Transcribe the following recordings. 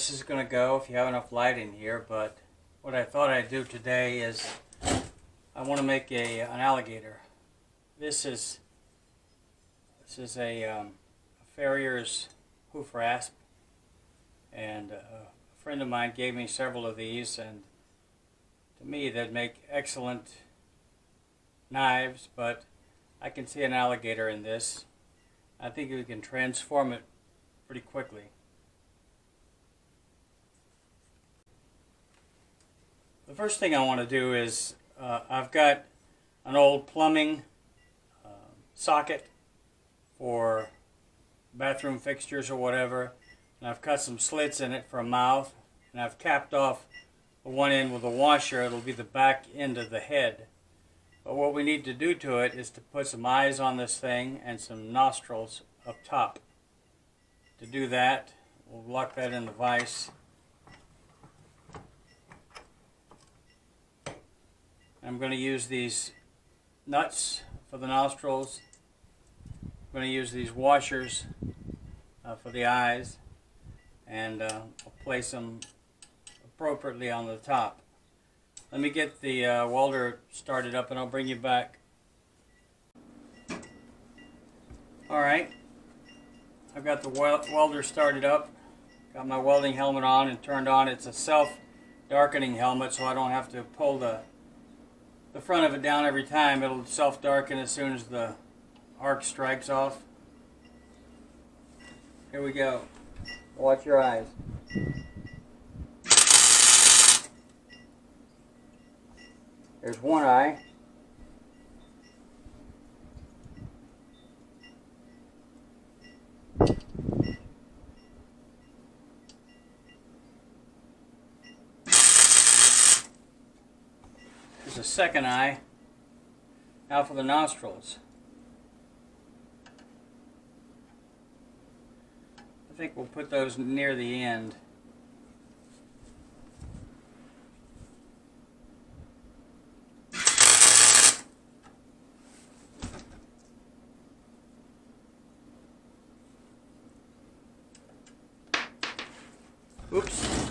this is going to go if you have enough light in here, but what I thought I'd do today is I want to make an alligator. This is a farrier's hoof rasp, and a friend of mine gave me several of these, and to me they'd make excellent knives, but I can see an alligator in this. I think we can transform it pretty quickly. The first thing I want to do is I've got an old plumbing socket for bathroom fixtures or whatever, and I've cut some slits in it for a mouth, and I've capped off the one end with a washer. It'll be the back end of the head. But what we need to do to it is to put some eyes on this thing and some nostrils up top. To do that, we'll lock that in the vise. I'm going to use these nuts for the nostrils. I'm going to use these washers for the eyes, and I'll place them appropriately on the top. Let me get the welder started up and I'll bring you back. Alright, I've got the welder started up, got my welding helmet on and turned on. It's a self-darkening helmet, so I don't have to pull the front of it down every time. It'll self-darken as soon as the arc strikes off. Here we go. Watch your eyes. There's one eye. There's a second eye. Now for the nostrils. I think we'll put those near the end. Oops.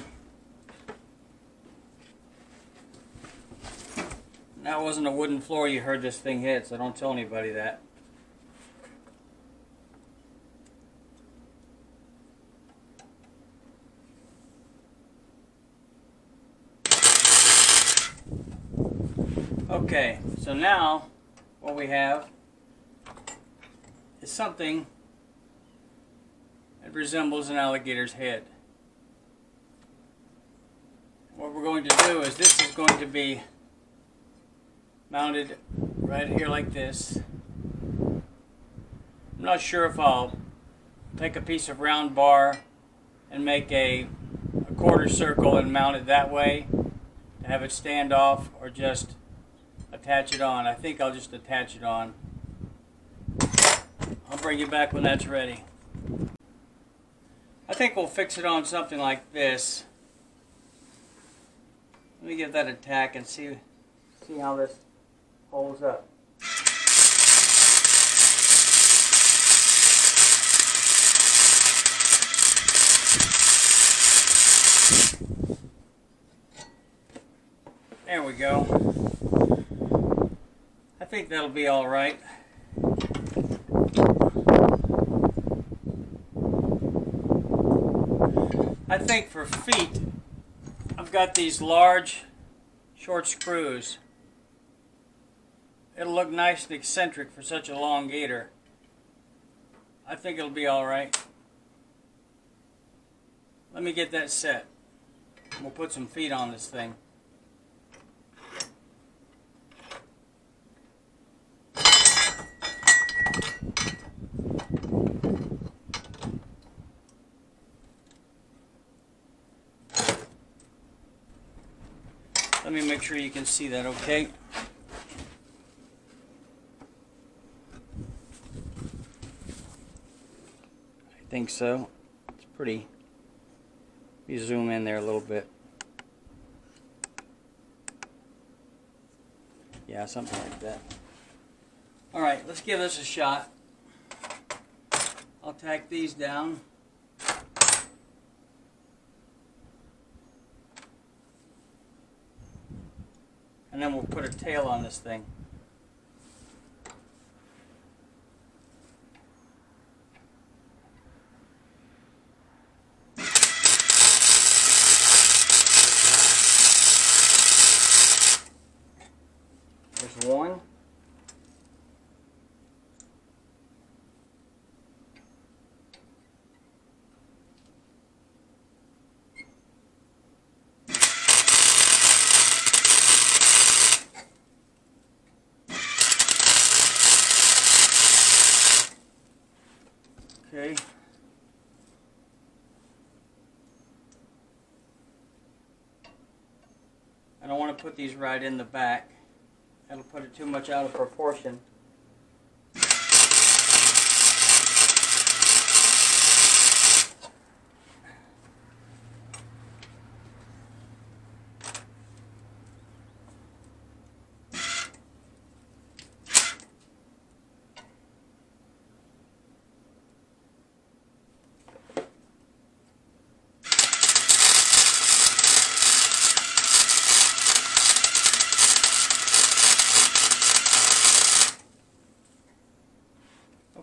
That wasn't a wooden floor you heard this thing hit, so don't tell anybody that. Okay, so now what we have is something that resembles an alligator's head. What we're going to do is this is going to be mounted right here like this. I'm not sure if I'll take a piece of round bar and make a quarter circle and mount it that way to have it stand off, or just attach it on. I think I'll just attach it on. I'll bring you back when that's ready. I think we'll fix it on something like this. Let me give that a tack and see how this holds up. There we go. I think that'll be all right. I think for feet, I've got these large short screws. It'll look nice and eccentric for such a long gator. I think it'll be all right. Let me get that set. We'll put some feet on this thing. Let me make sure you can see that okay. I think so. It's pretty. You zoom in there a little bit. Yeah, something like that. Alright, let's give this a shot. I'll tack these down. and then we'll put a tail on this thing. There's one. Okay. I don't want to put these right in the back. That'll put it too much out of proportion.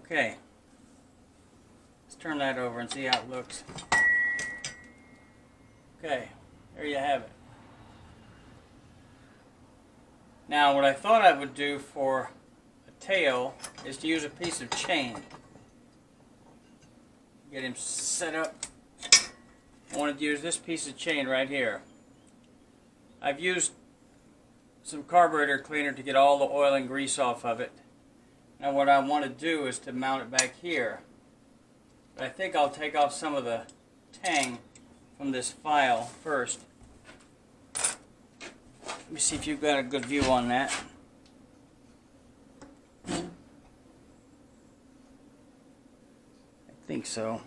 Okay, let's turn that over and see how it looks. Okay, there you have it. Now what I thought I would do for a tail is to use a piece of chain. Get him set up. I wanted to use this piece of chain right here. I've used some carburetor cleaner to get all the oil and grease off of it. Now what I want to do is to mount it back here. But I think I'll take off some of the tang from this file first. Let me see if you've got a good view on that. I think so.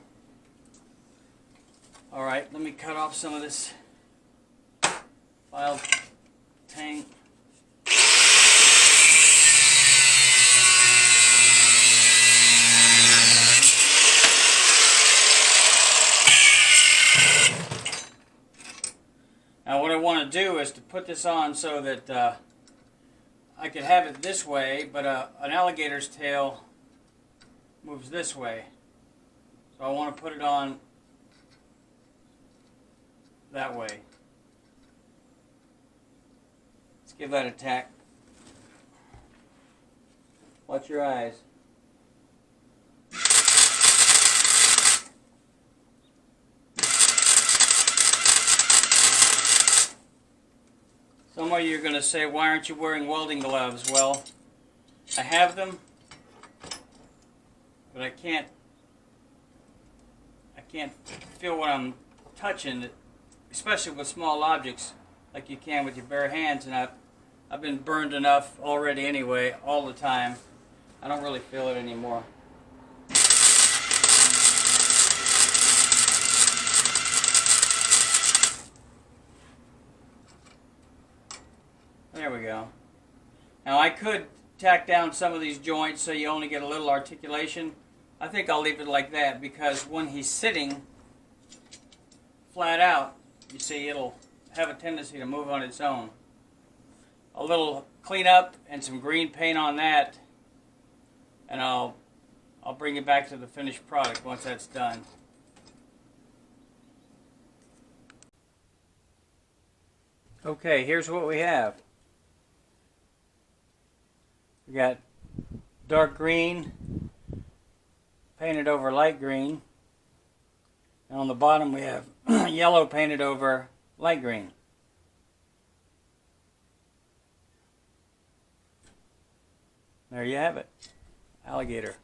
Alright, let me cut off some of this file tang. Now what I want to do is to put this on so that I could have it this way, but an alligator's tail moves this way. So I want to put it on that way. Let's give that a tack. Watch your eyes. Some of you are going to say, why aren't you wearing welding gloves? Well, I have them, but I can't feel what I'm touching, especially with small objects like you can with your bare hands, and I've been burned enough already anyway, all the time. I don't really feel it anymore. There we go. Now I could tack down some of these joints so you only get a little articulation. I think I'll leave it like that because when he's sitting flat out, you see it'll have a tendency to move on its own. A little cleanup and some green paint on that, and I'll bring it back to the finished product once that's done. Okay, here's what we have. We got dark green painted over light green, and on the bottom we have yellow painted over light green. There you have it. Alligator.